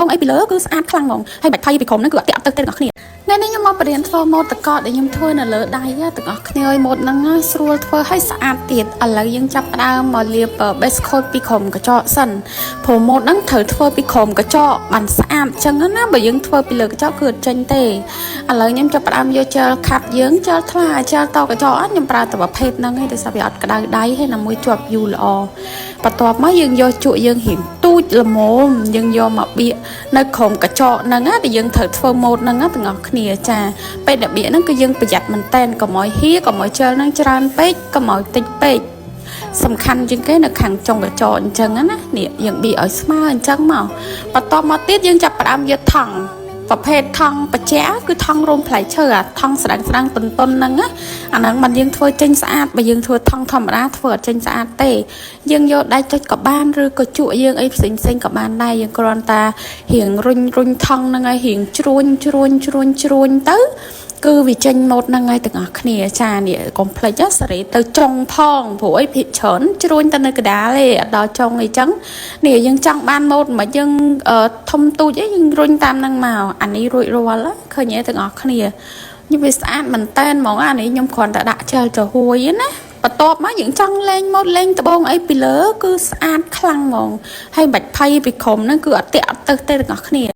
បងអីពីលើគឺស្អាតខ្លាំងហ្មងហើយបាច់ថៃពីក្រុមហ្នឹងគឺអត់តាក់ទឹកទេទាំងអស់គ្នាថ្ងៃនេះខ្ញុំមកបរៀនធ្វើម៉ូតតកដែលខ្ញុំធ្វើនៅលើដៃទាំងអស់គ្នាឲ្យម៉ូតហ្នឹងស្រួលធ្វើឲ្យស្អាតទៀតឥឡូវយើងចាប់ផ្ដើមមកលាប base coat ពីក្រុមកញ្ចក់សិនព្រោះម៉ូតហ្នឹងត្រូវធ្វើពីក្រុមកញ្ចក់បានស្អាតអញ្ចឹងណាបើយើងធ្វើពីលើកញ្ចក់គឺអត់ចេញទេឥឡូវខ្ញុំចាប់ផ្ដើមយកជែលខាត់យើងជែលថ្លាជែលតកញ្ចក់ខ្ញុំប្រើតែប្រភេទហ្នឹងឯងដោយសារវាអត់ក្តៅដៃហើយណាមួយជាប់យូរល្អបន្ទាប់មកយើងយកជក់យើងរៀងទូចល្មមយើងយកមកបៀកនៅក្រុមកញ្ចក់ហ្នឹងណាដែលយើងត្រូវធ្វើម៉ូតហ្នឹងទាំងអស់គ្នាចាពេលដែលបៀកហ្នឹងគឺយើងប្រយ័ត្នមែនតែនកុំឲ្យហៀកុំឲ្យជើលហ្នឹងច្រើនពេកកុំឲ្យតិចពេកសំខាន់ជាងគេនៅខាងចុងកញ្ចក់អញ្ចឹងណានេះយើងបៀកឲ្យស្មើអញ្ចឹងមកបន្ទាប់មកទៀតយើងចាប់ផ្ដើមយកថង់ប្រភេទថង់បច្ចាគឺថង់រោមផ្លែឈើអាថង់ស្ដាងតុនហ្នឹងណាអាហ្នឹងមិនយើងធ្វើចេញស្អាតបើយើងធ្វើថង់ធម្មតាធ្វើអត់ចេញស្អាតទេយើងយកដៃចុចក៏បានឬក៏ជក់យើងអីផ្សេងក៏បានដែរយើងគ្រាន់តែរៀងរុញថង់ហ្នឹងឲ្យរៀងជ្រួញទៅគឺវាចេញម៉ូតហ្នឹងហើយទាំងអស់គ្នាចានេះកុំភ្លេចសេរីទៅចុងផងព្រោះអីភាគច្រើនជ្រួញទៅនៅកដាលទេអត់ដល់ចុងអីចឹងនេះយើងចង់បានម៉ូតមិនយើងធំទូចអីយើងរុញតាមហ្នឹងមកអានេះរួចរាល់ឃើញទេទាំងអស់គ្នានេះវាស្អាតមែនតែនហ្មងអានេះខ្ញុំគ្រាន់តែដាក់ជែលទៅហួយណាបន្ទាប់មកយើងចង់លេងម៉ូតលេងដបងអីពីលើគឺស្អាតខ្លាំងហ្មងហើយបាច់ភ័យពីក្រុមហ្នឹងគឺអត់តាក់អត់ទៅទេទាំងអស់គ្នា